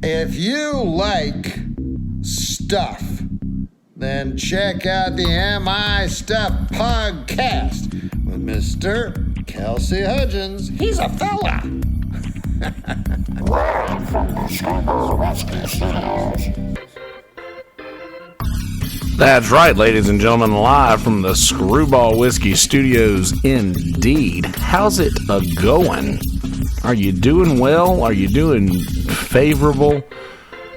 If you like stuff, then check out the Am I Stuff podcast with Mr. Kelsey Hudgins. He's a fella. Live from the Screwball Whiskey Studios. That's right, ladies and gentlemen, live from the Screwball Whiskey Studios, indeed. How's it a-going? Are you doing well? Are you doing favorable?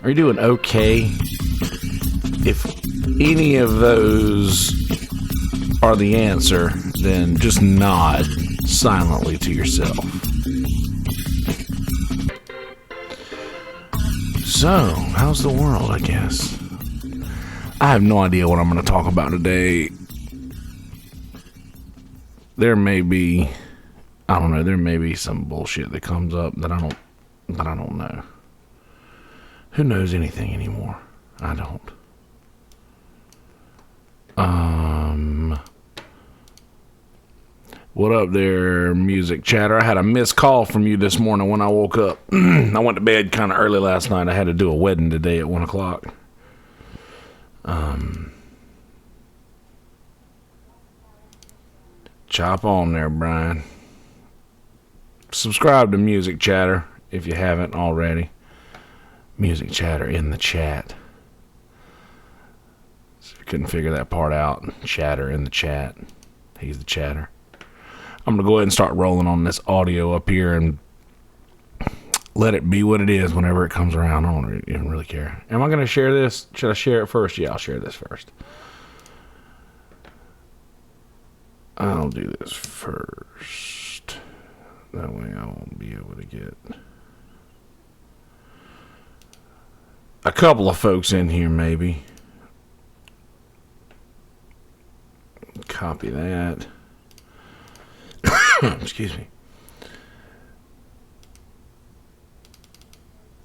Are you doing okay? If any of those are the answer, then just nod silently to yourself. So, how's the world, I guess? I have no idea what I'm going to talk about today. There may be some bullshit that comes up that I don't know. Who knows anything anymore? I don't. What up there, music chatter? I had a missed call from you this morning when I woke up. I went to bed kind of early last night. I had to do a wedding today at 1 o'clock. Chop on there, Brian. Subscribe to Music Chatter if you haven't already. Music Chatter in the chat. So if you couldn't figure that part out, Chatter in the chat. He's the chatter. I'm going to go ahead and start rolling on this audio up here and let it be what it is whenever it comes around. I don't even really care. Am I going to share this? Should I share it first? Yeah, I'll share this first. I'll do this first. That way I won't be able to get a couple of folks in here, maybe. Copy that. Excuse me.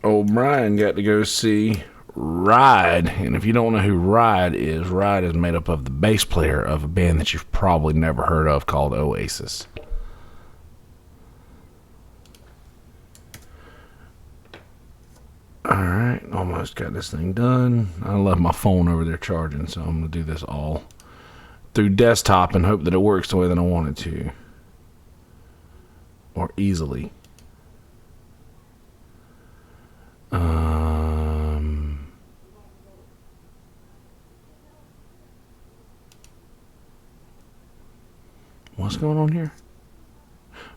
O'Brien got to go see Ride. And if you don't know who Ride is made up of the bass player of a band that you've probably never heard of called Oasis. Alright, almost got this thing done. I left my phone over there charging, so I'm going to do this all through desktop and hope that it works the way that I want it to. Or easily. What's going on here?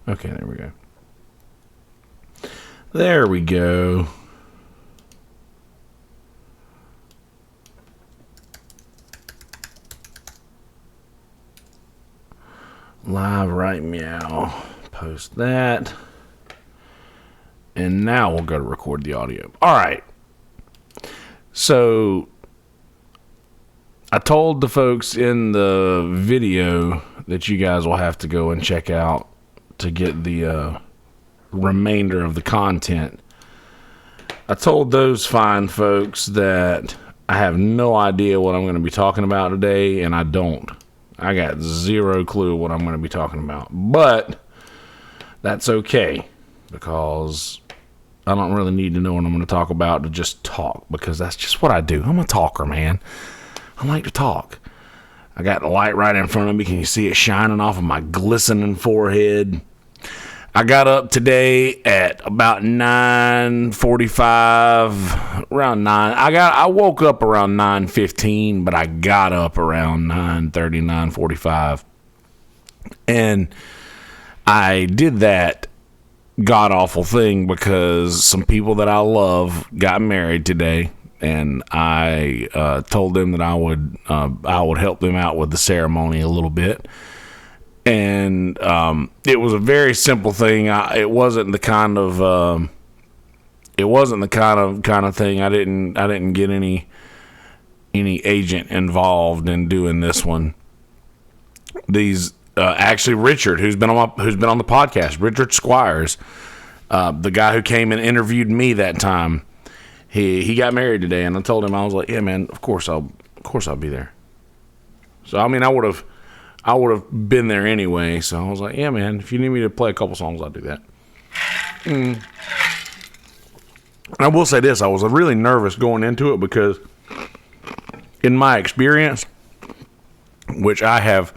Okay, there we go. There we go. Live right meow. Post that. And now we'll go to record the audio. All right. So I told the folks in the video that you guys will have to go and check out to get the remainder of the content. I told those fine folks that I have no idea what I'm going to be talking about today, and I don't. I got zero clue what I'm going to be talking about. But that's okay, because I don't really need to know what I'm going to talk about to just talk, because that's just what I do. I'm a talker, man. I like to talk. I got the light right in front of me. Can you see it shining off of my glistening forehead? I got up today at about 9:45, around 9. I woke up around 9:15, but I got up around 9:30, 9:45. And I did that god-awful thing because some people that I love got married today, and I told them that I would help them out with the ceremony a little bit. And it was a very simple thing. It wasn't the kind of thing. I didn't get any agent involved in doing this one. These actually Richard, who's been on the podcast, Richard Squires, the guy who came and interviewed me that time. He got married today, and I told him, I was like, yeah, man, of course I'll be there. So I mean, I would have been there anyway. So I was like, yeah, man, if you need me to play a couple songs, I'll do that. I will say this, I was really nervous going into it because in my experience, which I have,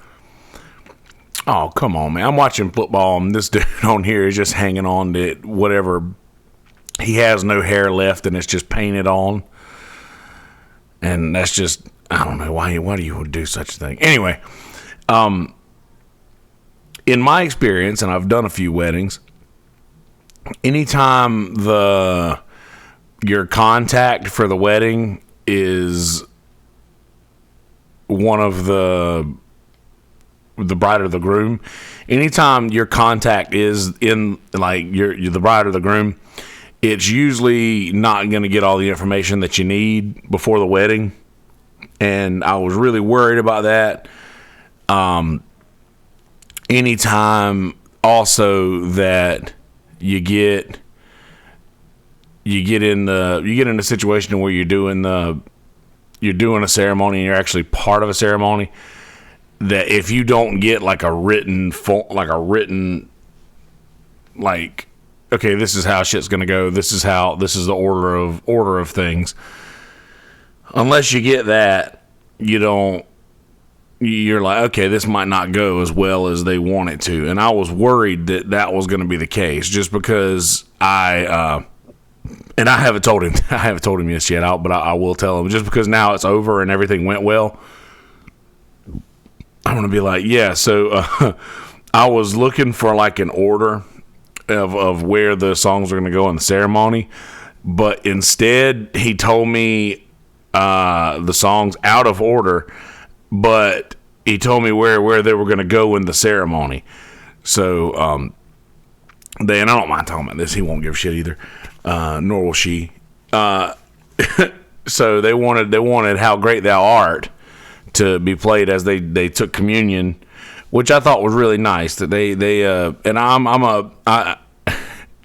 oh, come on, man. I'm watching football, and this dude on here is just hanging on to whatever. He has no hair left, and it's just painted on. And that's just, I don't know, why do you do such a thing? Anyway, in my experience, and I've done a few weddings, anytime your contact for the wedding is one of the bride or the groom, anytime your contact is in, like, you're the bride or the groom, it's usually not going to get all the information that you need before the wedding. And I was really worried about that. Anytime also that you get in a situation where you're doing a ceremony and you're actually part of a ceremony, that if you don't get like a written okay, this is how shit's gonna go, this is the order of things, unless you get that, you're like, okay, this might not go as well as they want it to. And I was worried that was going to be the case, just because I haven't told him this yet, but I will tell him, just because now it's over and everything went well. I'm going to be like, yeah, so I was looking for like an order of where the songs are going to go in the ceremony, but instead he told me the songs out of order, but he told me where they were going to go in the ceremony. So and I don't mind talking about this, he won't give a shit either, nor will she. So they wanted How Great Thou Art to be played as they took communion, which I thought was really nice. That they and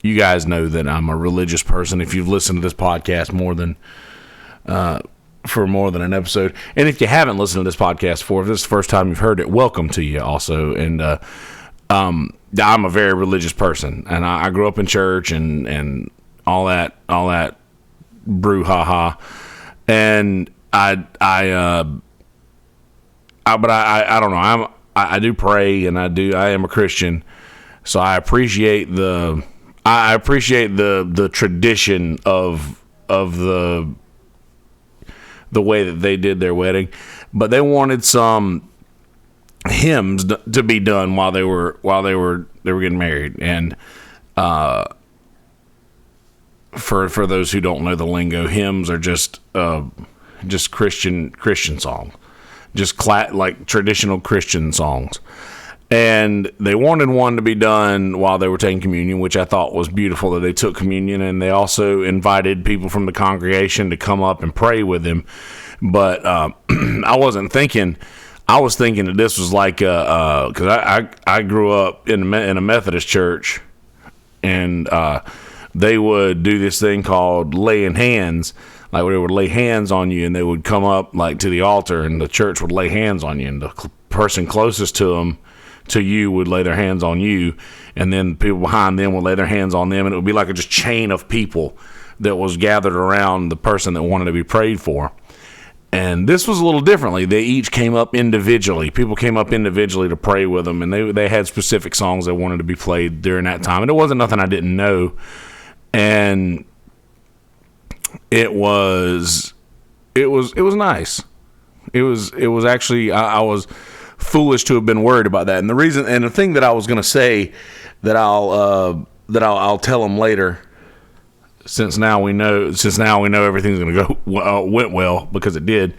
you guys know that I'm a religious person if you've listened to this podcast for more than an episode. And if you haven't listened to this podcast before, if this is the first time you've heard it, welcome to you also. And I'm a very religious person, and I grew up in church and all that brouhaha. And I don't know. I do pray, and I am a Christian, so I appreciate the tradition of the way that they did their wedding. But they wanted some hymns to be done while they were getting married. And for those who don't know the lingo, hymns are just Christian songs, just like traditional Christian songs. And they wanted one to be done while they were taking communion, which I thought was beautiful that they took communion. And they also invited people from the congregation to come up and pray with them. But I wasn't thinking. I was thinking that this was like because I grew up in a Methodist church, and they would do this thing called laying hands. Like, they would lay hands on you, and they would come up like to the altar, and the church would lay hands on you, and the person closest to you would lay their hands on you, and then people behind them would lay their hands on them, and it would be like a just chain of people that was gathered around the person that wanted to be prayed for. And this was a little differently. They each came up individually. People came up individually to pray with them, and they had specific songs they wanted to be played during that time. And it wasn't nothing I didn't know. And it was nice. It was actually, I was foolish to have been worried about that. And the thing that I was going to say that I'll tell them later, since now we know everything's going to go went well, because it did.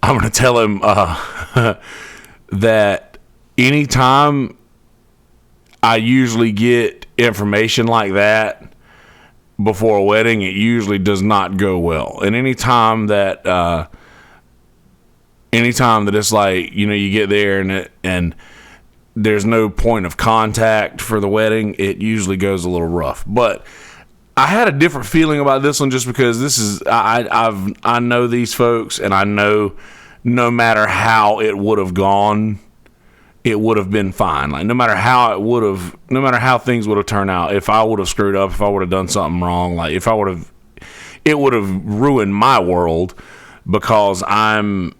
I'm going to tell him that anytime I usually get information like that before a wedding, it usually does not go well. And anytime that it's like, you get there and there's no point of contact for the wedding, it usually goes a little rough. But I had a different feeling about this one, just because this is I know these folks, and I know no matter how it would have gone, it would have been fine. Like, no matter how things would have turned out, if I would have screwed up, if I would have done something wrong, like if I would it would have ruined my world because I'm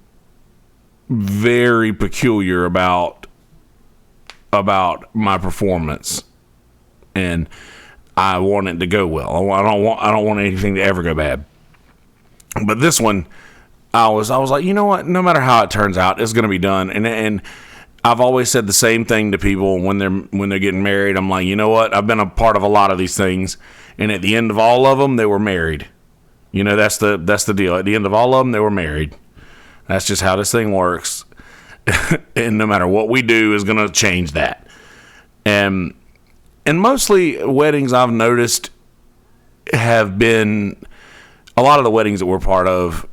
very peculiar about my performance, and I want it to go well. I don't want anything to ever go bad. But this one, I was like, you know what? No matter how it turns out, it's going to be done. And I've always said the same thing to people when they're getting married. I'm like, you know what? I've been a part of a lot of these things, and at the end of all of them, they were married. You know, that's the deal. At the end of all of them, they were married. That's just how this thing works. And no matter what we do is going to change that. And mostly weddings I've noticed have been a lot of the weddings that we're part of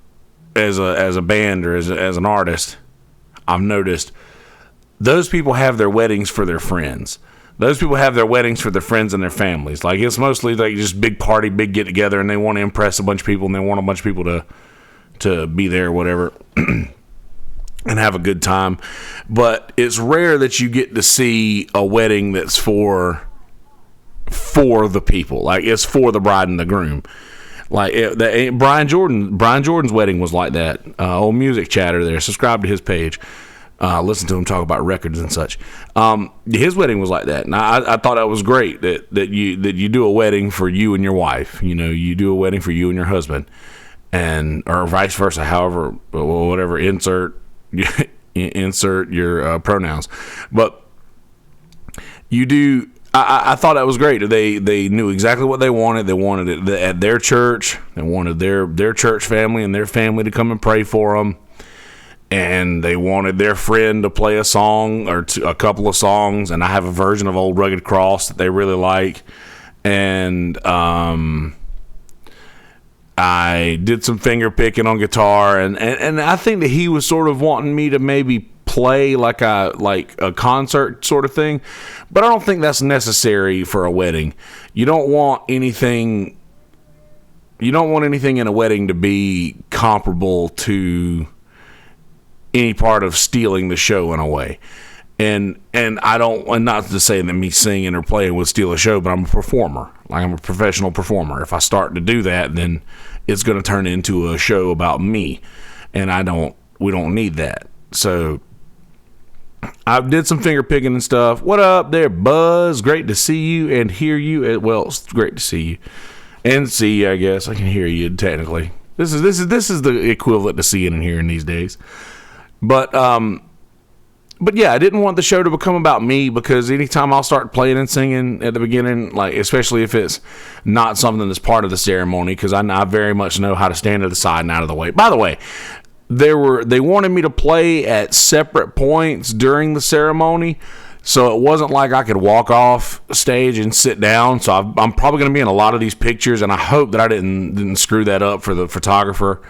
as a band or as an artist. I've noticed those people have their weddings for their friends. Those people have their weddings for their friends and their families. Like, it's mostly like just big party, big get together, and they want to impress a bunch of people, and they want a bunch of people to be there or whatever and have a good time. But it's rare that you get to see a wedding that's for the people. Like, it's for the bride and the groom. Like, Brian Jordan's wedding was like that. Old Music Chatter there. Subscribe to his page. Listen to him talk about records and such. His wedding was like that, and I thought that was great that you do a wedding for you and your wife. You know, you do a wedding for you and your husband, or vice versa. However, whatever, insert your pronouns, but you do. I thought that was great. They knew exactly what they wanted. They wanted it at their church. They wanted their church family and their family to come and pray for them. And they wanted their friend to play a song or a couple of songs. And I have a version of Old Rugged Cross that they really like. And I did some finger picking on guitar. And I think that he was sort of wanting me to maybe play like a concert sort of thing. But I don't think that's necessary for a wedding. You don't want anything in a wedding to be comparable to any part of stealing the show in a way. And not to say that me singing or playing would steal a show, but I'm a performer. Like, I'm a professional performer. If I start to do that, then it's going to turn into a show about me. And we don't need that. So I did some finger picking and stuff. What up there, Buzz? Great to see you and hear you. Well, it's great to see you and see you, I guess. I can hear you technically. This is the equivalent to seeing and hearing these days. But yeah, I didn't want the show to become about me, because anytime I'll start playing and singing at the beginning, like, especially if it's not something that's part of the ceremony, because I very much know how to stand to the side and out of the way. By the way, they wanted me to play at separate points during the ceremony, so it wasn't like I could walk off stage and sit down. So I'm probably going to be in a lot of these pictures, and I hope that I didn't screw that up for the photographer,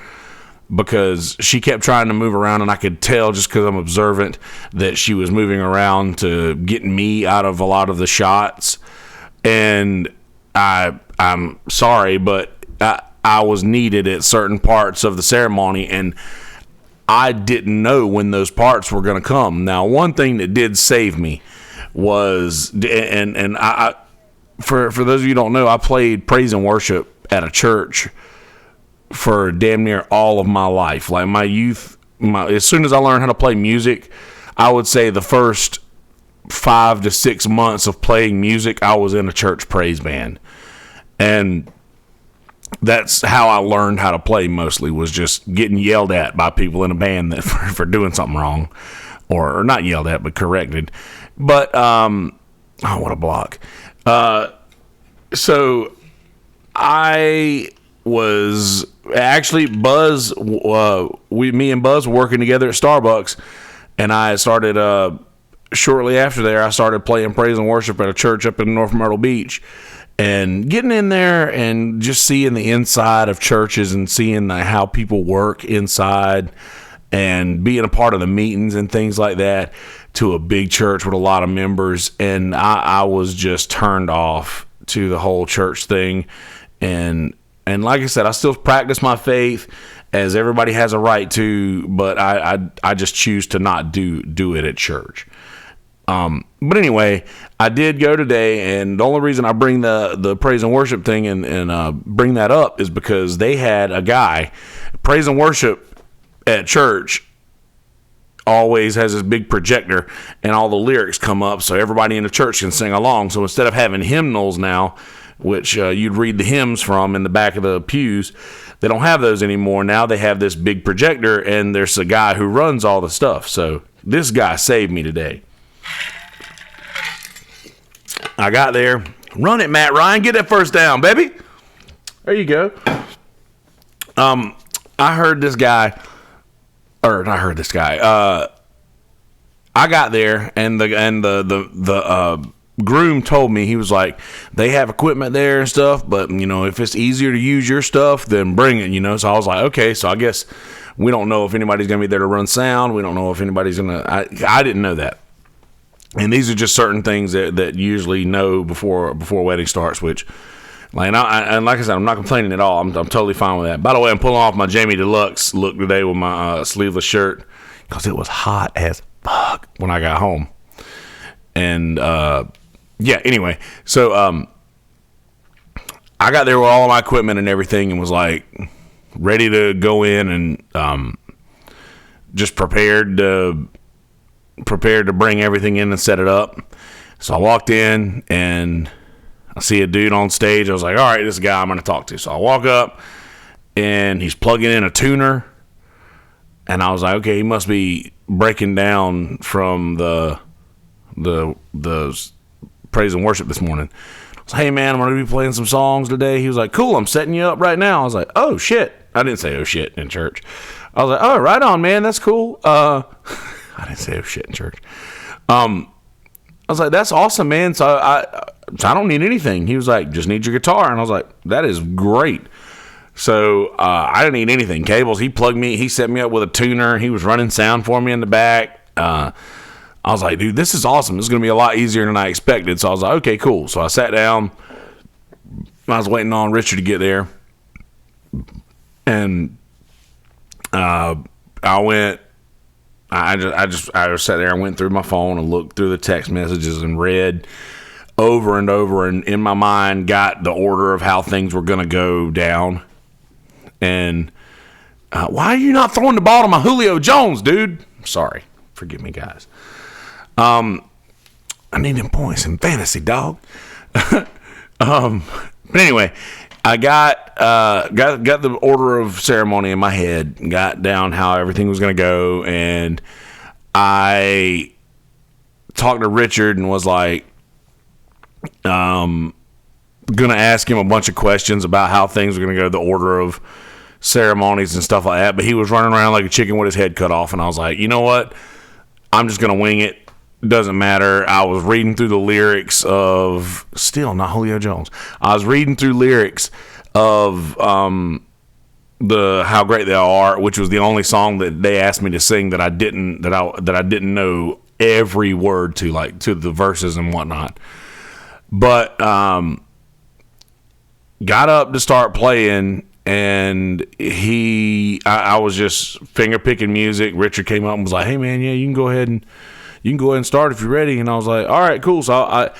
because she kept trying to move around, and I could tell, just because I'm observant, that she was moving around to get me out of a lot of the shots. And I'm sorry, but I was needed at certain parts of the ceremony, and I didn't know when those parts were going to come. Now, one thing that did save me was, and I for those of you who don't know, I played praise and worship at a church for damn near all of my life. Like, my youth, as soon as I learned how to play music, I would say the first 5 to 6 months of playing music, I was in a church praise band. And that's how I learned how to play, mostly, was just getting yelled at by people in a band that for doing something wrong, or not yelled at, but corrected. But oh, what a block. So I was actually Buzz. Me and Buzz were working together at Starbucks, and I started shortly after there. I started playing praise and worship at a church up in North Myrtle Beach. And getting in there and just seeing the inside of churches and seeing how people work inside and being a part of the meetings and things like that, to a big church with a lot of members. And I was just turned off to the whole church thing. And like I said, I still practice my faith, as everybody has a right to, but I just choose to not do it at church. But anyway, I did go today, and the only reason I bring the praise and worship thing and bring that up is because they had a guy. Praise and worship at church always has this big projector, and all the lyrics come up so everybody in the church can sing along. So instead of having hymnals now, which you'd read the hymns from in the back of the pews, they don't have those anymore. Now they have this big projector, and there's a guy who runs all the stuff. So this guy saved me today. I got there. Run it, Matt Ryan. Get that first down, baby. There you go. I heard this guy. I got there, and the groom told me, he was like, they have equipment there and stuff, but if it's easier to use your stuff, then bring it. So I was like, okay. So I guess we don't know if anybody's gonna be there to run sound. We don't know if anybody's gonna. I didn't know that. And these are just certain things that usually know before a wedding starts, which, like I said, I'm not complaining at all. I'm totally fine with that. By the way, I'm pulling off my Jamie Deluxe look today with my sleeveless shirt because it was hot as fuck when I got home. And anyway, so I got there with all of my equipment and everything, and was like ready to go in and just prepared to bring everything in and set it up. So I walked in and I see a dude on stage. I was like, all right, this guy I'm going to talk to. So I walk up and he's plugging in a tuner, and I was like, okay, he must be breaking down from the praise and worship this morning. I was like, hey man, I'm going to be playing some songs today. He was like, cool, I'm setting you up right now. I was like, oh shit. I didn't say oh shit in church. I was like, oh, right on, man, that's cool. I didn't say oh shit in church. I was like, that's awesome, man. So I don't need anything. He was like, just need your guitar. And I was like, that is great. So I didn't need anything. Cables, he set me up with a tuner. He was running sound for me in the back. I was like, dude, this is awesome. This is going to be a lot easier than I expected. So I was like, okay, cool. So I sat down. I was waiting on Richard to get there. And I just sat there and went through my phone and looked through the text messages and read over and over, and in my mind got the order of how things were going to go down. And why are you not throwing the ball to my Julio Jones, dude? Sorry. Forgive me, guys. I need them points in fantasy, dog. But anyway, I got the order of ceremony in my head, got down how everything was going to go, and I talked to Richard and was like, going to ask him a bunch of questions about how things were going to go, the order of ceremonies and stuff like that. But he was running around like a chicken with his head cut off, and I was like, you know what? I'm just going to wing it. Doesn't matter. I was reading through the lyrics of, still not Julio Jones. I was reading through lyrics of the How Great They Are, which was the only song that they asked me to sing that I didn't know every word to, like to the verses and whatnot. But got up to start playing, and I was just finger picking music. Richard came up and was like, hey man, yeah, you can go ahead and start if you're ready. And I was like, all right, cool. So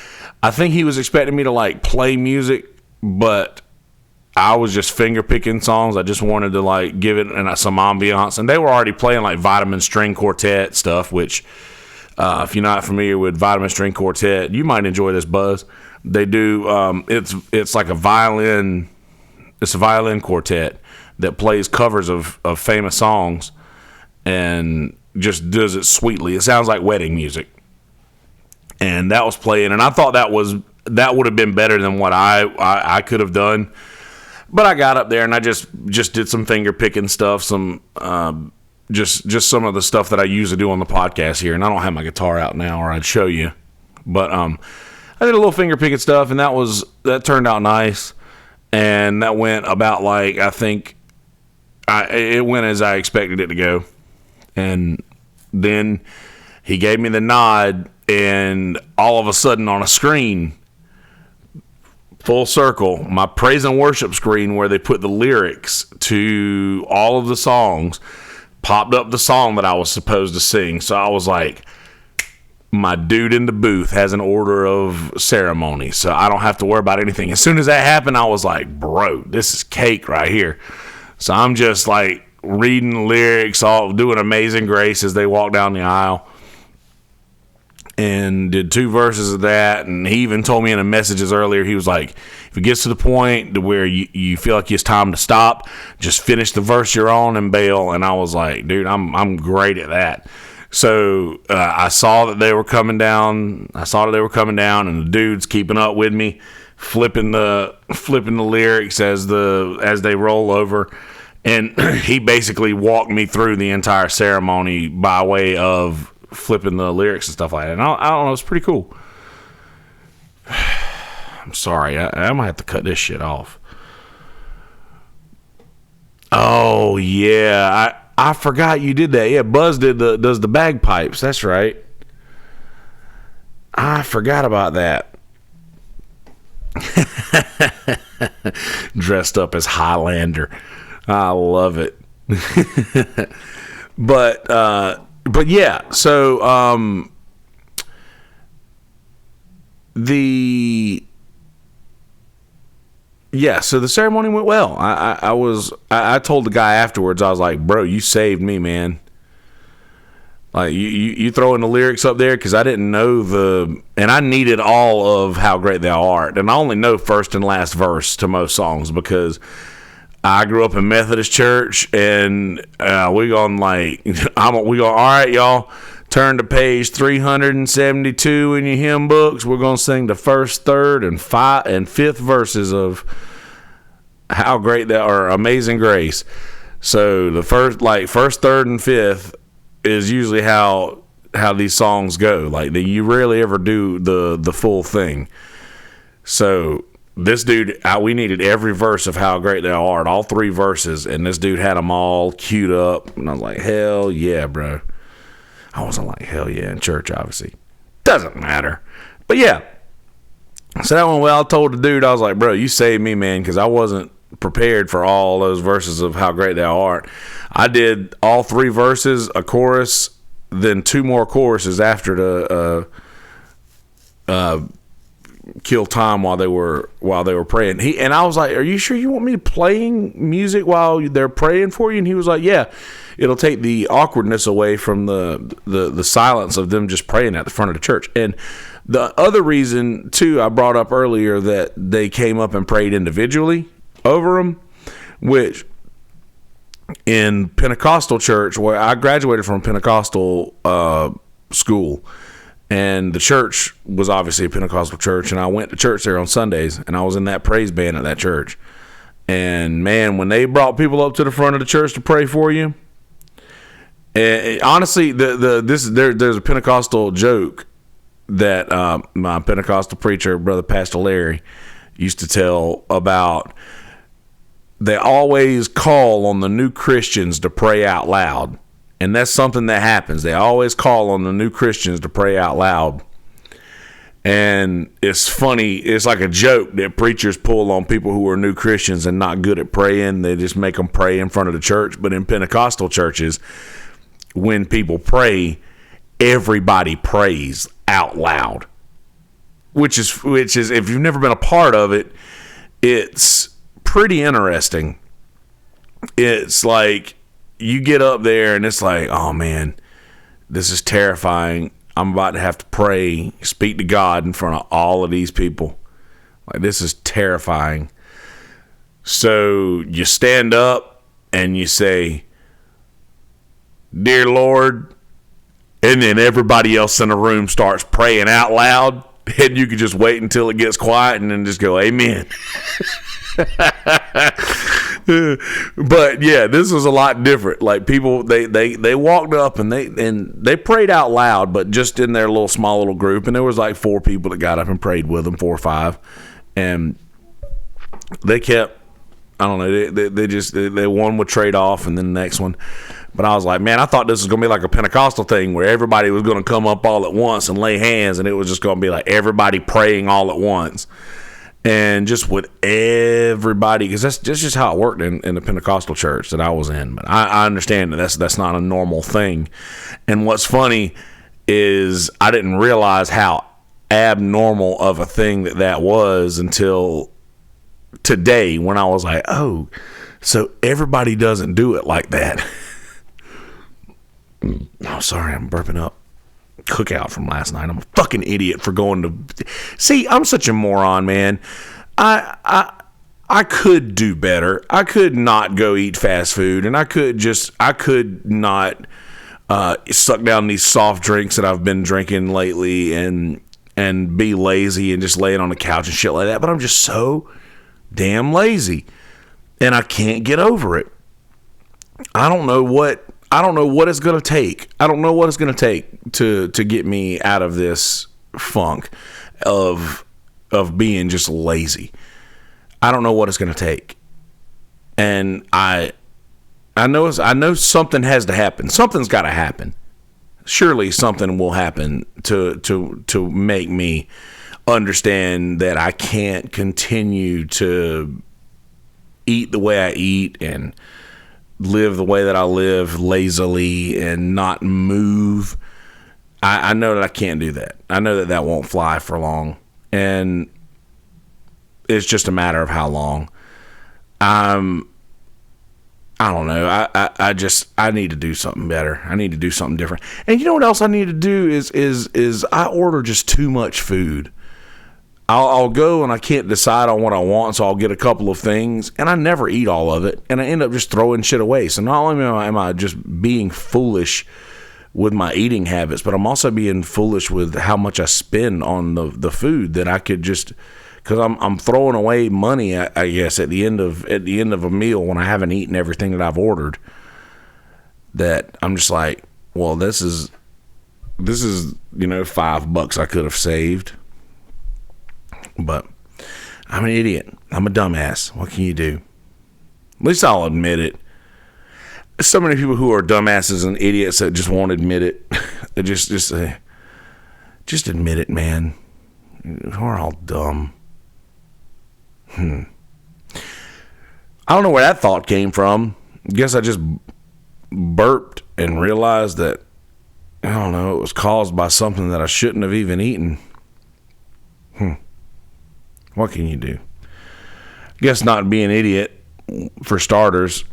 I think he was expecting me to like play music, but I was just finger picking songs. I just wanted to like give it some ambiance. And they were already playing like Vitamin String Quartet stuff, which if you're not familiar with Vitamin String Quartet, you might enjoy this, Buzz. They do it's like a violin quartet that plays covers of famous songs and just does it sweetly. It sounds like wedding music. And that was playing, and I thought that would have been better than what I could have done. But I got up there and I just did some finger picking stuff, some just some of the stuff that I usually do on the podcast here. And I don't have my guitar out now, or I'd show you. But I did a little finger picking stuff, and that turned out nice. And that went about like, I think it went as I expected it to go. And then he gave me the nod, and all of a sudden on a screen, full circle, my praise and worship screen where they put the lyrics to all of the songs, popped up the song that I was supposed to sing. So I was like, my dude in the booth has an order of ceremony, so I don't have to worry about anything. As soon as that happened, I was like, bro, this is cake right here. So I'm just like reading the lyrics, all doing Amazing Grace as they walk down the aisle, and did 2 verses of that. And he even told me in the messages earlier, he was like, if it gets to the point to where you feel like it's time to stop, just finish the verse you're on and bail. And I was like, dude, I'm great at that. So I saw that they were coming down. And the dude's keeping up with me, flipping the lyrics as they roll over. And he basically walked me through the entire ceremony by way of flipping the lyrics and stuff like that. And I don't know, it's pretty cool. I'm sorry, I might have to cut this shit off. Oh yeah, I forgot you did that. Yeah, Buzz does the bagpipes. That's right. I forgot about that. Dressed up as Highlander. I love it. But yeah, so so the ceremony went well. I told the guy afterwards, I was like, bro, you saved me, man. Like you throwing the lyrics up there, because I didn't know and I needed all of How Great Thou Art, and I only know first and last verse to most songs because I grew up in Methodist church, and we going all right, y'all, turn to page 372 in your hymn books. We're gonna sing the first, third, and fifth verses of How Great Thou, or Amazing Grace. So the first, third, and fifth is usually how these songs go. Like you rarely ever do the full thing. So this dude, we needed every verse of How Great Thou Art, all 3 verses, and this dude had them all queued up, and I was like, hell yeah, bro. I wasn't like, hell yeah, in church, obviously. Doesn't matter. But yeah, so that went well. I told the dude, I was like, bro, you saved me, man, because I wasn't prepared for all those verses of How Great Thou Art. I did all 3 verses, a chorus, then 2 more choruses after to kill time while they were praying. And I was like, are you sure you want me playing music while they're praying for you? And he was like, yeah, it'll take the awkwardness away from the silence of them just praying at the front of the church. And the other reason too, I brought up earlier, that they came up and prayed individually over them, which in Pentecostal church, where I graduated from Pentecostal school, and the church was obviously a Pentecostal church, and I went to church there on Sundays, and I was in that praise band at that church. And man, when they brought people up to the front of the church to pray for you, and honestly, there's a Pentecostal joke that my Pentecostal preacher, brother Pastor Larry, used to tell about. They always call on the new Christians to pray out loud. And that's something that happens. They always call on the new Christians to pray out loud. And it's funny. It's like a joke that preachers pull on people who are new Christians and not good at praying. They just make them pray in front of the church. But in Pentecostal churches, when people pray, everybody prays out loud. Which is if you've never been a part of it, it's pretty interesting. It's like you get up there and it's like, oh man, this is terrifying. I'm about to have to pray, speak to God in front of all of these people. Like, this is terrifying. So you stand up and you say, Dear Lord, and then everybody else in the room starts praying out loud, and you can just wait until it gets quiet and then just go, Amen. But yeah, this was a lot different. Like, people, they walked up and they prayed out loud, but just in their small little group. And there was like 4 people that got up and prayed with them, 4 or 5, and they kept, I don't know, they one would trade off and then the next one. But I was like, man, I thought this was gonna be like a Pentecostal thing where everybody was gonna come up all at once and lay hands, and it was just gonna be like everybody praying all at once. And just with everybody, because that's just how it worked in the Pentecostal church that I was in. But I understand that that's not a normal thing. And what's funny is I didn't realize how abnormal of a thing that was until today, when I was like, oh, so everybody doesn't do it like that. Oh, sorry, I'm burping up cookout from last night. I'm a fucking idiot for going to... See, I'm such a moron, man. I could do better. I could not go eat fast food, and I could not suck down these soft drinks that I've been drinking lately and be lazy and just lay it on the couch and shit like that. But I'm just so damn lazy, and I can't get over it. I don't know what it's gonna take. I don't know what it's gonna take to get me out of this funk of being just lazy. I don't know what it's gonna take, and I know something has to happen. Something's got to happen. Surely something will happen to make me understand that I can't continue to eat the way I eat and live the way that I live lazily and not move. I know that I can't do that. I know that won't fly for long, and it's just a matter of how long. I don't know. I need to do something better. I need to do something different. And you know what else I need to do is I order just too much food. I'll go and I can't decide on what I want, so I'll get a couple of things, and I never eat all of it, and I end up just throwing shit away. So not only am I just being foolish with my eating habits, but I'm also being foolish with how much I spend on the food that I could just, because I'm throwing away money, I guess, at the end of a meal when I haven't eaten everything that I've ordered. That I'm just like, well, this is $5 I could have saved. But I'm an idiot. I'm a dumbass. What can you do? At least I'll admit it. There's so many people who are dumbasses and idiots that just won't admit it. They just admit it, man. We're all dumb. I don't know where that thought came from. I guess I just burped and realized that, I don't know, it was caused by something that I shouldn't have even eaten. What can you do? I guess not be an idiot, for starters.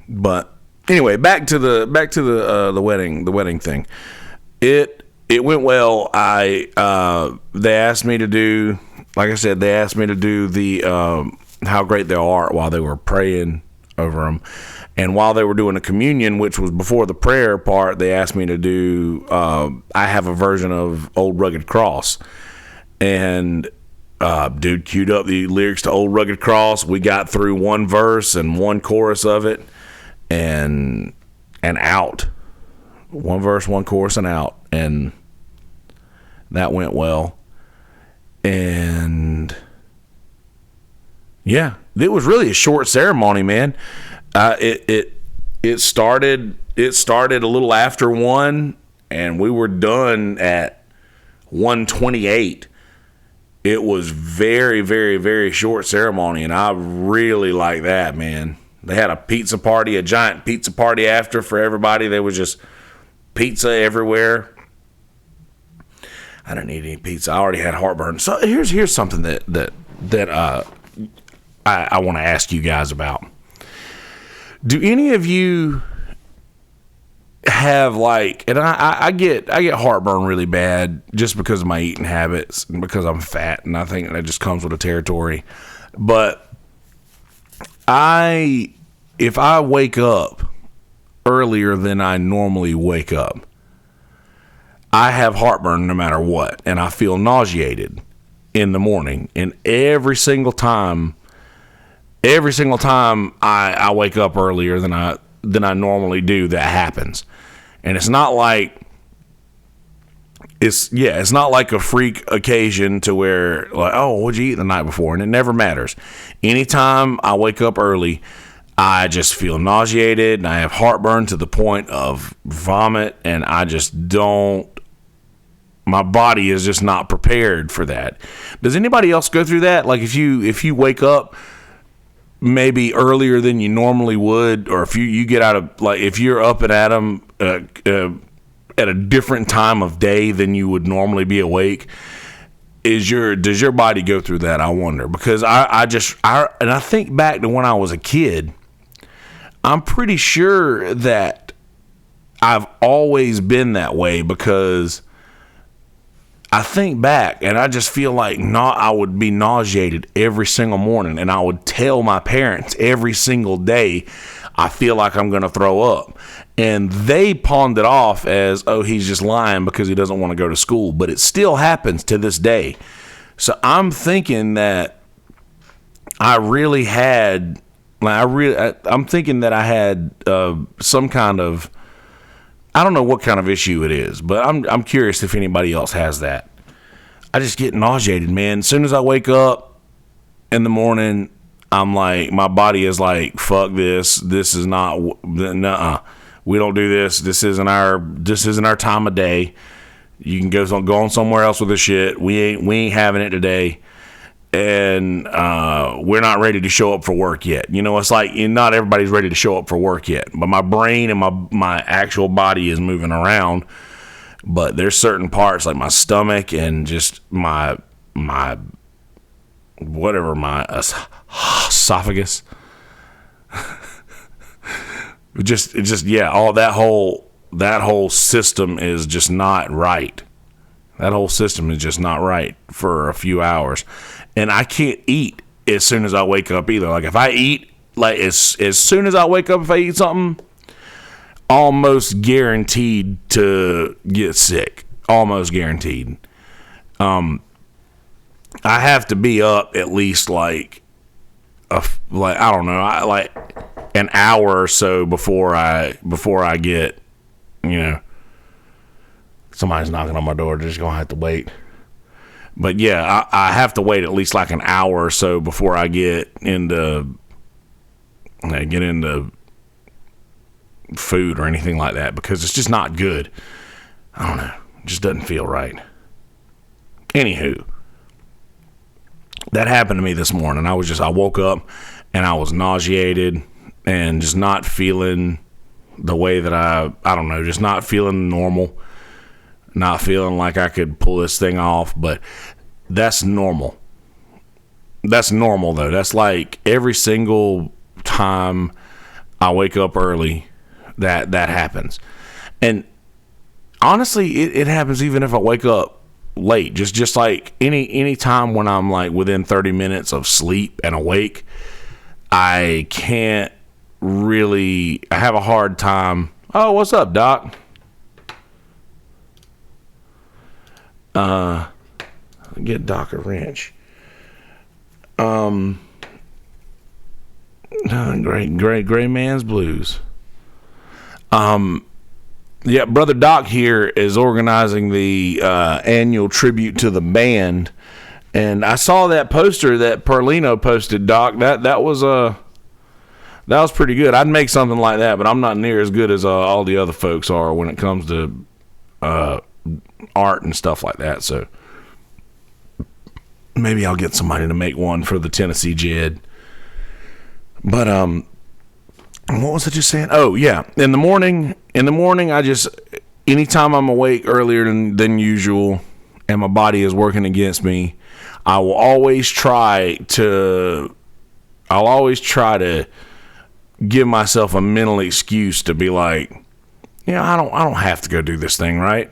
But anyway, back to the wedding thing. It went well. They asked me to do, like I said, the how great they are while they were praying over them. And while they were doing the communion, which was before the prayer part, they asked me to do, I have a version of Old Rugged Cross. And dude queued up the lyrics to Old Rugged Cross. We got through one verse and one chorus of it, and out. One verse, one chorus, and out. And that went well. And yeah, it was really a short ceremony, man. It started a little after 1, and we were done at 1:28. It was very, very, very short ceremony, and I really like that, man. They had a pizza party, a giant pizza party after for everybody. There was just pizza everywhere. I didn't eat any pizza. I already had heartburn. So here's something that I want to ask you guys about. Do any of you have and I get heartburn really bad just because of my eating habits and because I'm fat, and I think that just comes with the territory. But if I wake up earlier than I normally wake up, I have heartburn no matter what, and I feel nauseated in the morning. And every single time I wake up earlier than I normally do, that happens. And it's not like it's not like a freak occasion to where, like, oh, what'd you eat the night before? And it never matters. Anytime I wake up early, I just feel nauseated and I have heartburn to the point of vomit, and I just don't. My body is just not prepared for that. Does anybody else go through that? Like if you wake up maybe earlier than you normally would, or if you get out of, like, if you're up and at 'em at a different time of day than you would normally be awake. Does your body go through that? I wonder, because I think back to when I was a kid. I'm pretty sure that I've always been that way, because I think back and I just feel like I would be nauseated every single morning, and I would tell my parents every single day, I feel like I'm going to throw up. And they pawned it off as, oh, he's just lying because he doesn't want to go to school. But it still happens to this day. So I'm thinking that I'm thinking that I had some kind of, I don't know what kind of issue it is, but I'm curious if anybody else has that. I just get nauseated, man. As soon as I wake up in the morning, I'm like, my body is like, fuck this. This is not, nuh-uh. We don't do this. This isn't our time of day. You can go on somewhere else with this shit. We ain't having it today. And we're not ready to show up for work yet. You know, it's like not everybody's ready to show up for work yet. But my brain and my actual body is moving around. But there's certain parts like my stomach and just my esophagus. All that whole system is just not right. That whole system is just not right for a few hours. And I can't eat as soon as I wake up either. Like if I eat, like as soon as I wake up, if I eat something, almost guaranteed to get sick. Almost guaranteed. I have to be up at least like I don't know, like an hour or so before I get, you know, somebody's knocking on my door. Just gonna have to wait. But yeah, I have to wait at least like an hour or so before I get into food or anything like that, because it's just not good. I don't know. It just doesn't feel right. Anywho, that happened to me this morning. I woke up and I was nauseated and just not feeling the way that I don't know, just not feeling normal. Not feeling like I could pull this thing off, but that's normal. That's normal, though. That's like every single time I wake up early, that happens. And honestly, it happens even if I wake up late. Just like any time when I'm like within 30 minutes of sleep and awake, I can't really, I have a hard time. Oh, what's up, Doc? Get Doc a wrench. Gray man's blues. Yeah, Brother Doc here is organizing the annual tribute to the band, and I saw that poster that Perlino posted, Doc. That was pretty good. I'd make something like that, but I'm not near as good as all the other folks are when it comes to art and stuff like that. So maybe I'll get somebody to make one for the Tennessee Jed. But what was I just saying? Oh yeah, in the morning, I just, anytime I'm awake earlier than usual, and my body is working against me, I'll always try to give myself a mental excuse to be like, I don't have to go do this thing, right?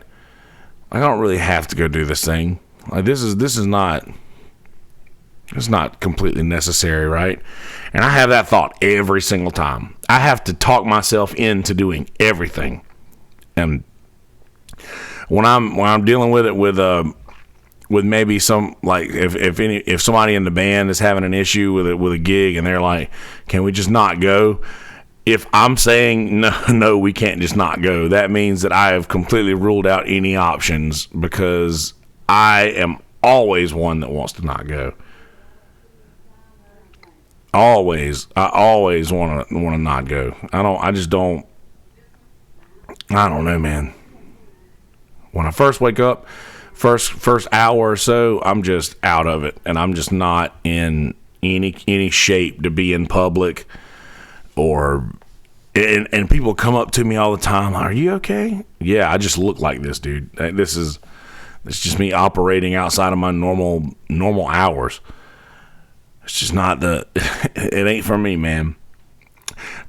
I don't really have to go do this thing. Like this is not, it's not completely necessary, right? And I have that thought every single time. I have to talk myself into doing everything. And when I'm dealing with it with maybe some, like if somebody in the band is having an issue with a gig and they're like, can we just not go? If I'm saying no, we can't just not go, that means that I have completely ruled out any options, because I am always one that wants to not go. I always want to not go. I don't know, man. When I first wake up, first hour or so, I'm just out of it, and I'm just not in any shape to be in public or And people come up to me all the time. Are you okay? Yeah, I just look like this, dude. It's just me operating outside of my normal hours. It's just not it ain't for me, man.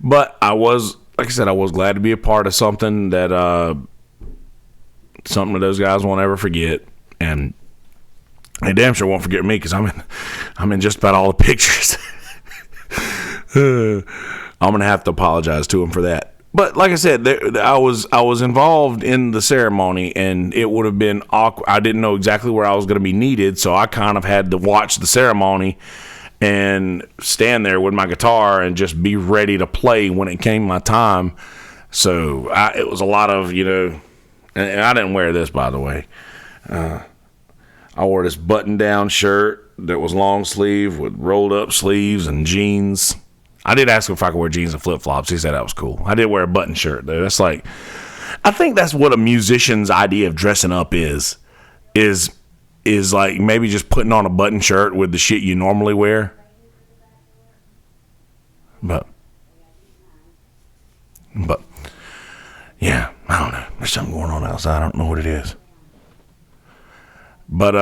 But I was, like I said, I was glad to be a part of something that those guys won't ever forget. And they damn sure won't forget me, because I'm in just about all the pictures. I'm gonna have to apologize to them for that. But like I said, I was involved in the ceremony, and it would have been awkward. I didn't know exactly where I was going to be needed, so I kind of had to watch the ceremony and stand there with my guitar and just be ready to play when it came my time. So it was a lot of, and I didn't wear this, by the way. I wore this button-down shirt that was long sleeve with rolled-up sleeves and jeans. I did ask him if I could wear jeans and flip-flops. He said that was cool. I did wear a button shirt, though. That's like, I think that's what a musician's idea of dressing up is like maybe just putting on a button shirt with the shit you normally wear. But yeah, I don't know. There's something going on outside. I don't know what it is. But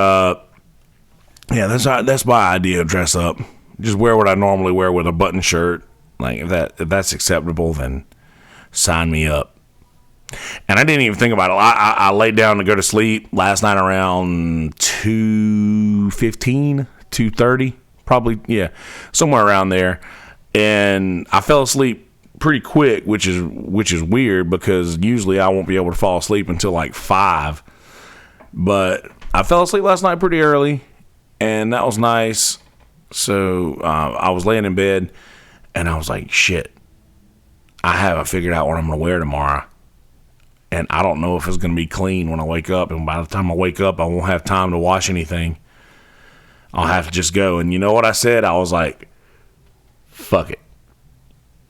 yeah, that's my idea of dress up. Just wear what I normally wear with a button shirt. Like, if that's acceptable, then sign me up. And I didn't even think about it. I laid down to go to sleep last night around 2:15, 2:30, probably, yeah, somewhere around there. And I fell asleep pretty quick, which is weird, because usually I won't be able to fall asleep until like 5. But I fell asleep last night pretty early, and that was nice. So I was laying in bed, and I was like, shit, I haven't figured out what I'm going to wear tomorrow. And I don't know if it's going to be clean when I wake up. And by the time I wake up, I won't have time to wash anything. I'll have to just go. And you know what I said? I was like, fuck it.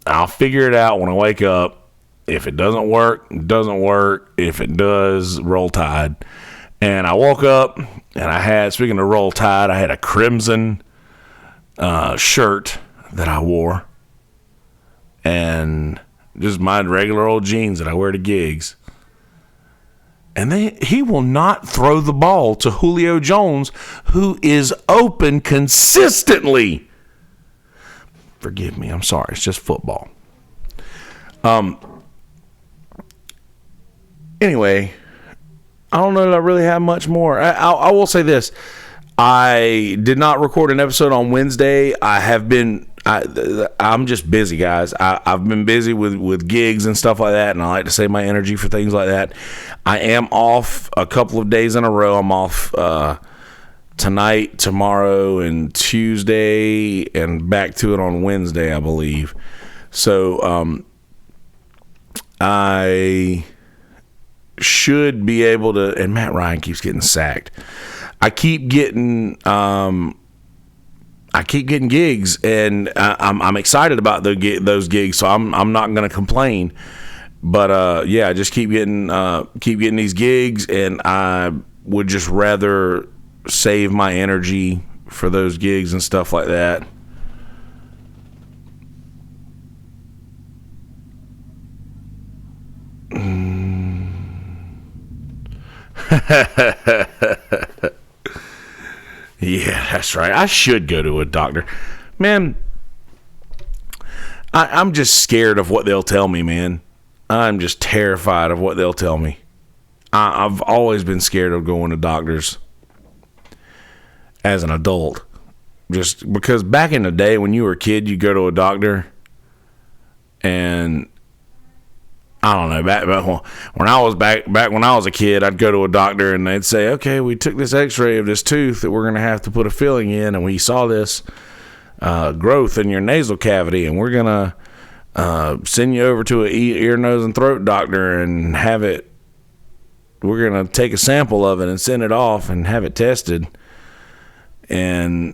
I'll figure it out when I wake up. If it doesn't work, it doesn't work. If it does, roll tide. And I woke up, and speaking of roll tide, I had a crimson shirt that I wore, and just my regular old jeans that I wear to gigs. And he will not throw the ball to Julio Jones, who is open consistently. Forgive me, I'm sorry, it's just football. Anyway, I don't know that I really have much more. I will say this. I did not record an episode on Wednesday. I'm just busy, guys. I've been busy with gigs and stuff like that, and I like to save my energy for things like that. I am off a couple of days in a row. I'm off tonight, tomorrow, and Tuesday, and back to it on Wednesday, I believe. So I should be able to, and Matt Ryan keeps getting sacked. I keep getting gigs, and I'm excited about those gigs, so I'm not going to complain. But yeah, I just keep getting these gigs, and I would just rather save my energy for those gigs and stuff like that. Yeah, that's right. I should go to a doctor. Man, I'm just scared of what they'll tell me, man. I'm just terrified of what they'll tell me. I've always been scared of going to doctors as an adult. Just because back in the day when you were a kid, you go to a doctor, and I don't know, back when I was a kid, I'd go to a doctor, and they'd say, okay, we took this x-ray of this tooth that we're going to have to put a filling in, and we saw this growth in your nasal cavity, and we're going to send you over to an ear, nose, and throat doctor and we're going to take a sample of it and send it off and have it tested. And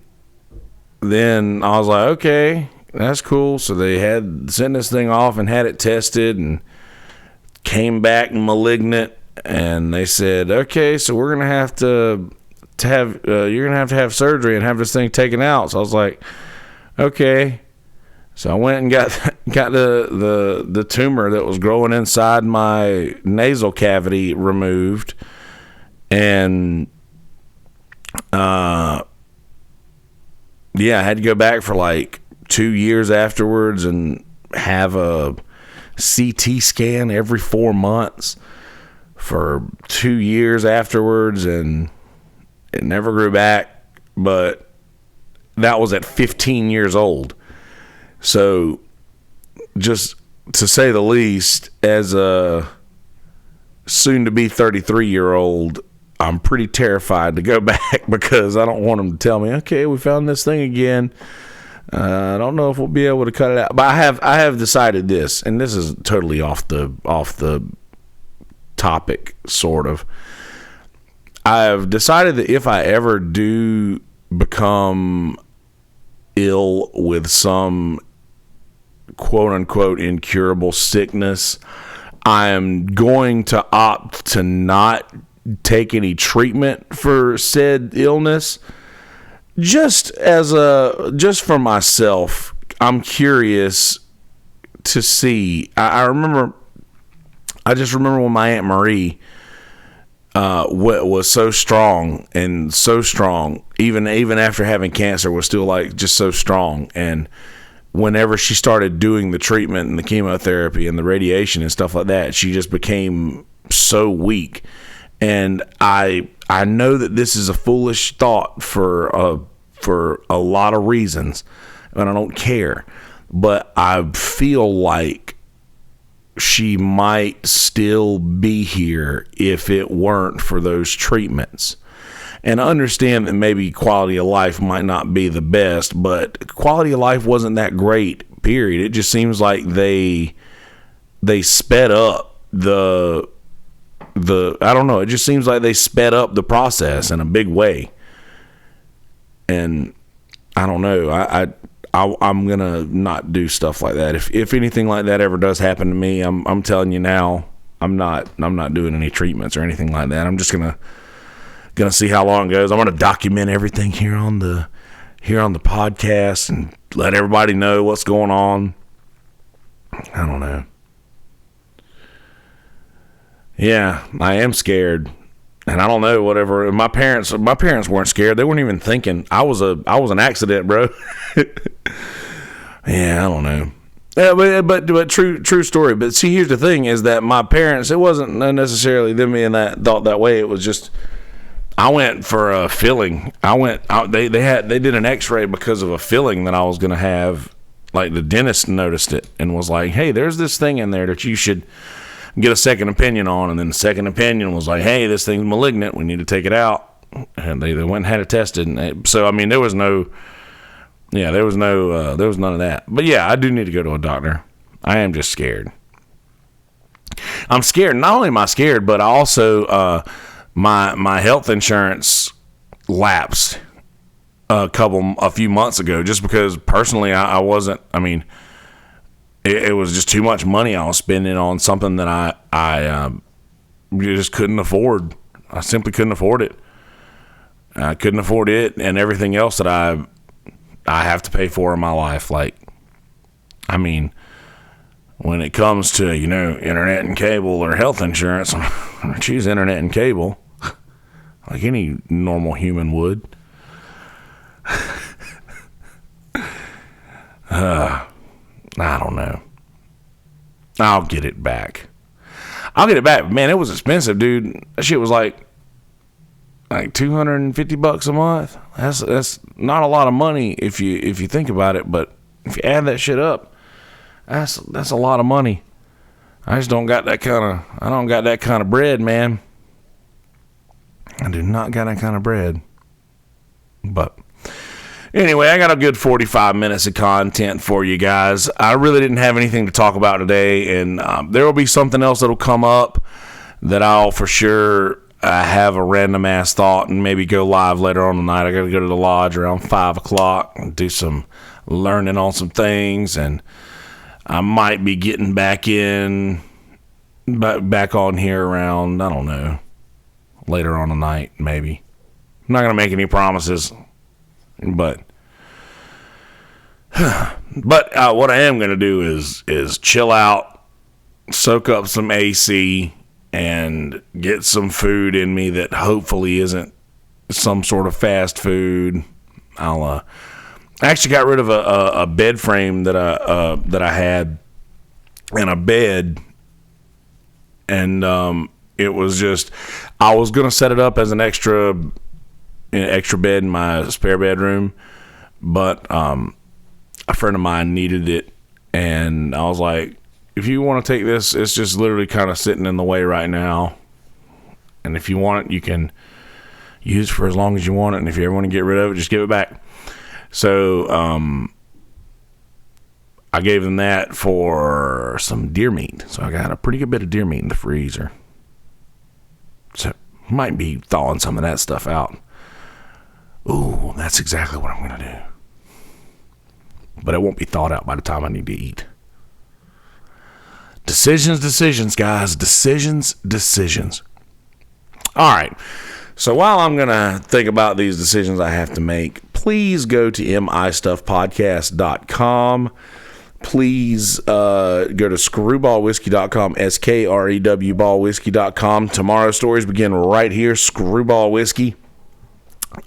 then I was like, okay, that's cool. So they had sent this thing off and had it tested, and came back malignant, and they said, okay, so we're gonna have to you're gonna have to have surgery and have this thing taken out. So I was like, okay. So I went and got the tumor that was growing inside my nasal cavity removed, and I had to go back for like 2 years afterwards and have a CT scan every 4 months for 2 years afterwards, and it never grew back. But that was at 15 years old. So, just to say the least, as a soon-to-be 33-year-old, I'm pretty terrified to go back because I don't want them to tell me, okay, we found this thing again. I don't know if we'll be able to cut it out. But I have decided this, and this is totally off the topic, sort of. I have decided that if I ever do become ill with some quote-unquote incurable sickness, I am going to opt to not take any treatment for said illness. Just for myself, I'm curious to see. I just remember when my Aunt Marie was so strong, even after having cancer, was still like just so strong. And whenever she started doing the treatment and the chemotherapy and the radiation and stuff like that, she just became so weak. And I know that this is a foolish thought for a lot of reasons, and I don't care. But I feel like she might still be here if it weren't for those treatments. And I understand that maybe quality of life might not be the best, but quality of life wasn't that great, period. It just seems like they sped up the I don't know, it just seems like they sped up the process in a big way. And I don't know, I'm gonna not do stuff like that. If anything like that ever does happen to me, I'm telling you now, I'm not doing any treatments or anything like that. I'm just gonna see how long it goes. I'm gonna document everything here on the podcast and let everybody know what's going on. I don't know. Yeah, I am scared. And I don't know, whatever. My parents weren't scared. They weren't even thinking. I was an accident, bro. Yeah, I don't know. Yeah, but true story. But see, here's the thing: is that my parents, it wasn't necessarily them being that thought that way. It was just I went for a filling. They did an X-ray because of a filling that I was gonna have. Like the dentist noticed it and was like, "Hey, there's this thing in there that you should get a second opinion on." And then the second opinion was like, "Hey, this thing's malignant. We need to take it out." And they went and had it tested. And so I mean, there was none of that. But yeah, I do need to go to a doctor. I am just scared. I'm scared. Not only am I scared, but I also my health insurance lapsed a few months ago, just because personally I wasn't. I mean, it was just too much money I was spending on something that I just couldn't afford. I simply couldn't afford it. I couldn't afford it and everything else that I have to pay for in my life. Like, I mean, when it comes to, internet and cable or health insurance, I choose internet and cable like any normal human would. I don't know. I'll get it back. Man, it was expensive, dude. That shit was like $250 a month. That's not a lot of money if you think about it, but if you add that shit up, that's a lot of money. I just don't got that kind of bread, man. I do not got that kind of bread. But anyway, I got a good 45 minutes of content for you guys. I really didn't have anything to talk about today, and there will be something else that'll come up that I'll for sure have a random ass thought and maybe go live later on tonight. I got to go to the lodge around 5 o'clock and do some learning on some things, and I might be getting back on here around, I don't know, later on tonight maybe. I'm not going to make any promises, but But what I am going to do is chill out, soak up some AC, and get some food in me that hopefully isn't some sort of fast food. I actually got rid of a bed frame that I had, and a bed, and it was just, I was gonna set it up as an extra bed in my spare bedroom, but a friend of mine needed it, and I was like, if you want to take this, it's just literally kind of sitting in the way right now, and if you want it, you can use it for as long as you want it, and if you ever want to get rid of it, just give it back. So I gave them that for some deer meat. So I got a pretty good bit of deer meat in the freezer. So might be thawing some of that stuff out. Ooh, that's exactly what I'm going to do. But it won't be thawed out by the time I need to eat. Decisions, guys. Decisions. All right. So while I'm going to think about these decisions I have to make, please go to mistuffpodcast.com. Please go to screwballwhiskey.com, SKREW ballwhiskey.com. Tomorrow's stories begin right here, Screwball Whiskey.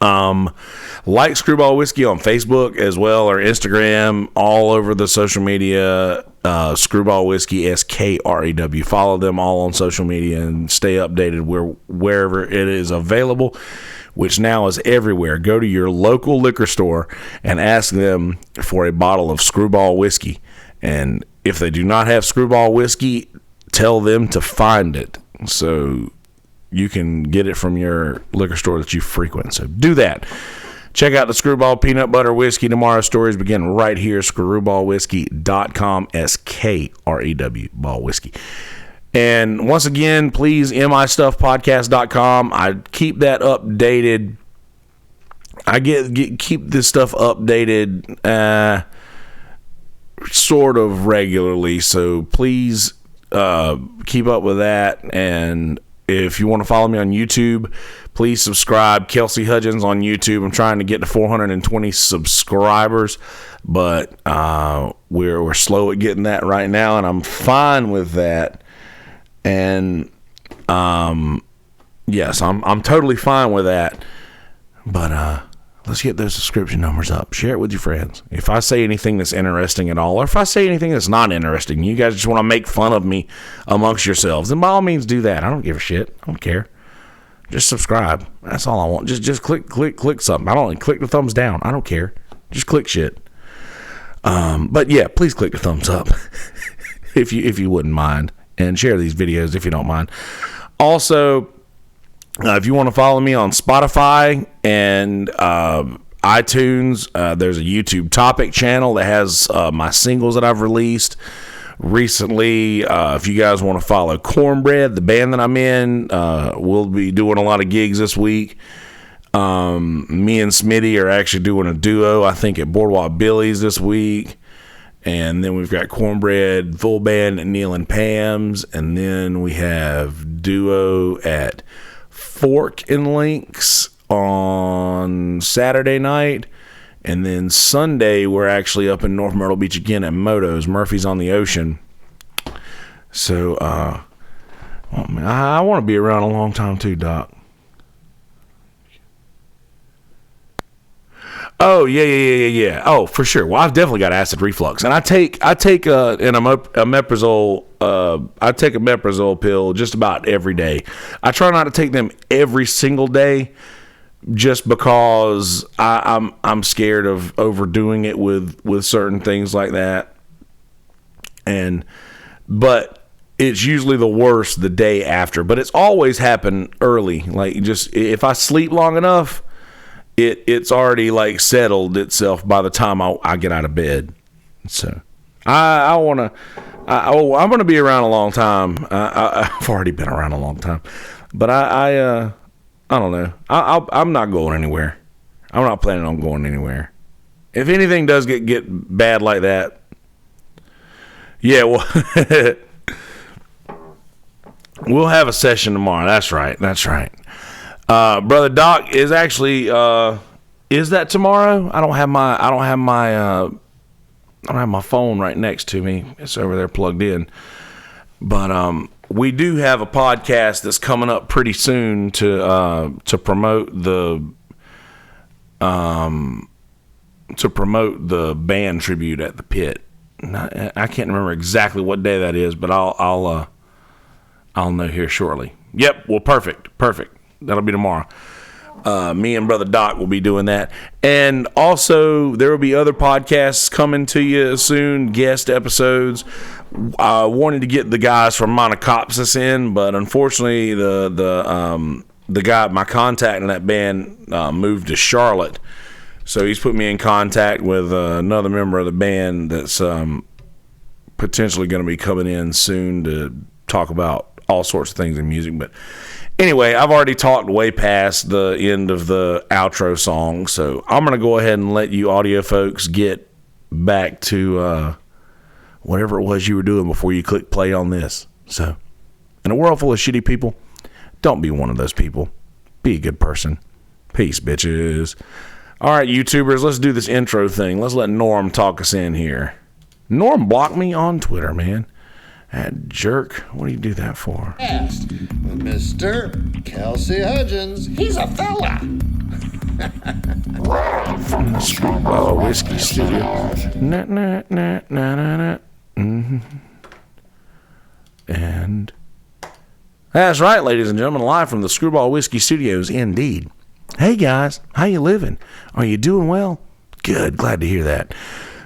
Like Screwball Whiskey on Facebook as well, or Instagram, all over the social media. Screwball Whiskey, SKREW. Follow them all on social media and stay updated wherever it is available, which now is everywhere. Go to your local liquor store and ask them for a bottle of Screwball Whiskey. And if they do not have Screwball Whiskey, tell them to find it so you can get it from your liquor store that you frequent. So do that. Check out the Screwball Peanut Butter Whiskey. Tomorrow's stories begin right here, screwballwhiskey.com, SKREW, ball whiskey. And once again, please, mistuffpodcast.com. I keep that updated. I keep this stuff updated sort of regularly, so please keep up with that. And if you want to follow me on YouTube, please subscribe. Kelsey Hudgins on YouTube. I'm trying to get to 420 subscribers, but we're slow at getting that right now, and I'm fine with that. And yes, I'm totally fine with that. But let's get those subscription numbers up. Share it with your friends. If I say anything that's interesting at all, or if I say anything that's not interesting, you guys just want to make fun of me amongst yourselves, then by all means do that. I don't give a shit. I don't care. Just subscribe. That's all I want. Just click something. I don't click the thumbs down. I don't care. Just click shit. But yeah, please click the thumbs up if you wouldn't mind, and share these videos if you don't mind. Also, if you want to follow me on Spotify and iTunes, there's a YouTube topic channel that has my singles that I've released recently. If you guys want to follow Cornbread, the band that I'm in, we'll be doing a lot of gigs this week. Me and Smitty are actually doing a duo, I think, at Boardwalk Billy's this week. And then we've got Cornbread full band at Neil and Pam's. And then we have duo at Fork and Links on Saturday night. And then Sunday, we're actually up in North Myrtle Beach again at Moto's, Murphy's on the Ocean. So, I want to be around a long time too, Doc. Oh, yeah. Oh, for sure. Well, I've definitely got acid reflux. And I take a omeprazole, I take a omeprazole pill just about every day. I try not to take them every single day, just because I'm scared of overdoing it with certain things like that. But it's usually the worst the day after. But it's always happened early. Like, just if I sleep long enough, it's already like settled itself by the time I get out of bed. So I'm gonna be around a long time. I've already been around a long time, but I don't know. I'm not going anywhere. I'm not planning on going anywhere. If anything does get bad like that, yeah, well, we'll have a session tomorrow. That's right. Brother Doc is actually, is that tomorrow? I don't have my don't have my phone right next to me. It's over there plugged in. But we do have a podcast that's coming up pretty soon to promote the band tribute at the Pit. I can't remember exactly what day that is, but I'll know here shortly. Yep. Well, perfect. That'll be tomorrow. Me and Brother Doc will be doing that. And also, there will be other podcasts coming to you soon, guest episodes. I wanted to get the guys from Monocopsis in, but unfortunately, the guy, my contact in that band, moved to Charlotte. So he's put me in contact with another member of the band that's potentially going to be coming in soon to talk about all sorts of things in music. But anyway, I've already talked way past the end of the outro song, so I'm going to go ahead and let you audio folks get back to whatever it was you were doing before you click play on this. So, in a world full of shitty people, don't be one of those people. Be a good person. Peace, bitches. All right, YouTubers, let's do this intro thing. Let's let Norm talk us in here. Norm blocked me on Twitter, man. That jerk. What do you do that for? Cast with Mr. Kelsey Hudgins. He's a fella. From the Screwball Whiskey Studio. Na, na, na, na, na, na. Mm-hmm. And that's right, ladies and gentlemen, live from the Screwball Whiskey Studios, indeed. Hey guys, how you living? Are you doing well? Good, glad to hear that.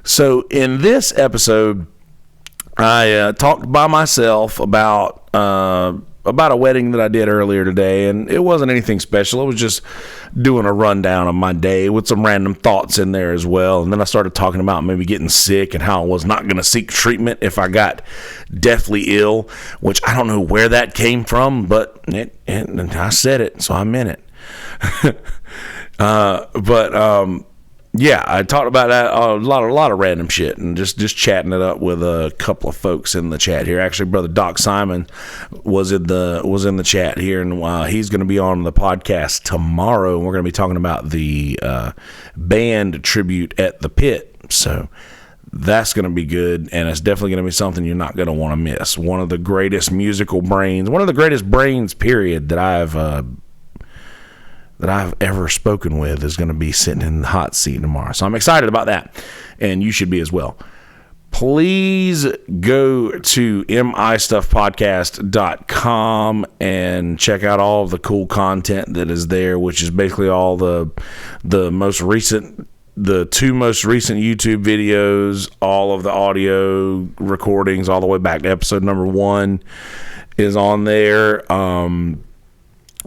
So in this episode, I talked by myself about a wedding that I did earlier today, and it wasn't anything special. It was just doing a rundown of my day with some random thoughts in there as well. And then I started talking about maybe getting sick and how I was not going to seek treatment if I got deathly ill, which I don't know where that came from, but and I said it, so I meant it. Yeah, I talked about that a lot of random shit and just chatting it up with a couple of folks in the chat here. Actually, Brother Doc Simon was in the chat here, and he's going to be on the podcast tomorrow. And we're going to be talking about the band tribute at the Pit. So that's going to be good, and it's definitely going to be something you're not going to want to miss. One of the greatest musical brains, one of the greatest brains, period, that I've ever spoken with is going to be sitting in the hot seat tomorrow. So I'm excited about that, and you should be as well. Please go to mistuffpodcast.com and check out all of the cool content that is there, which is basically all the two most recent YouTube videos, all of the audio recordings, all the way back to episode number 1 is on there.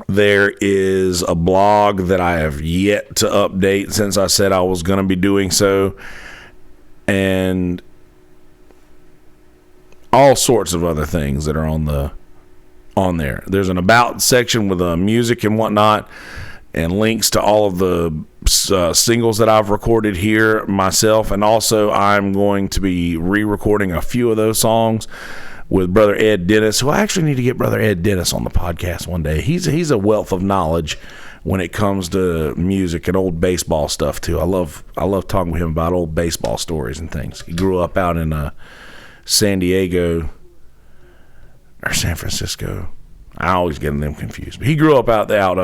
There is a blog that I have yet to update since I said I was going to be doing so, and all sorts of other things that are on there. There's an about section with music and whatnot, and links to all of the singles that I've recorded here myself, and also I'm going to be re-recording a few of those songs with Brother Ed Dennis, who I actually need to get Brother Ed Dennis on the podcast one day. He's a wealth of knowledge when it comes to music and old baseball stuff too. I love talking with him about old baseball stories and things. He grew up out in San Diego or San Francisco. I always get them confused. But he grew up out there,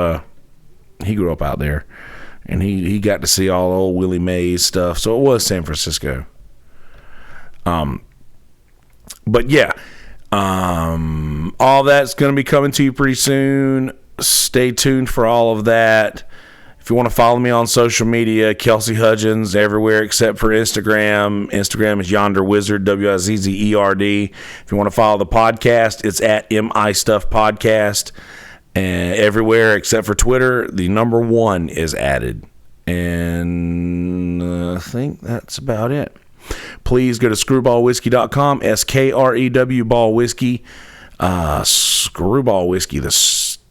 and he got to see all the old Willie Mays stuff. So it was San Francisco. But yeah, all that's going to be coming to you pretty soon. Stay tuned for all of that. If you want to follow me on social media, Kelsey Hudgins, everywhere except for Instagram. Instagram is Yonder Wizard, WIZZERD. If you want to follow the podcast, it's at MI Stuff Podcast. And everywhere except for Twitter, the number 1 is added. And I think that's about it. Please go to screwballwhiskey.com, SKREW Ball Whiskey. Screwball Whiskey,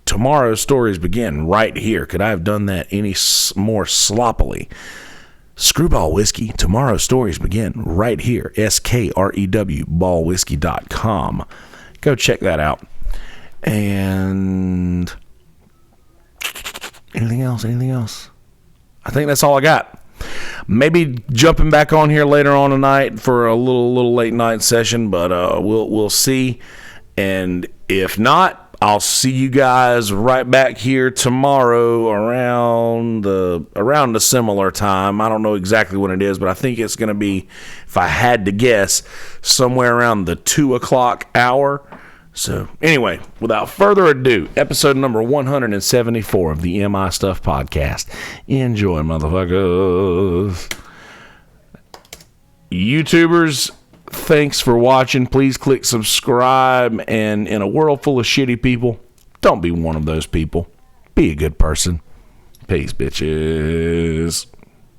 tomorrow's stories begin right here. Could I have done that any more sloppily? Screwball Whiskey, tomorrow's stories begin right here, SKREW ballwhiskey.com. Go check that out. And anything else? I think that's all I got. Maybe jumping back on here later on tonight for a little late night session, but we'll see. And if not, I'll see you guys right back here tomorrow around a similar time. I don't know exactly what it is, but I think it's going to be, if I had to guess, somewhere around the 2 o'clock hour. So anyway, without further ado, episode number 174 of the MI Stuff Podcast. Enjoy, motherfuckers. YouTubers, thanks for watching. Please click subscribe. And in a world full of shitty people, don't be one of those people. Be a good person. Peace, bitches.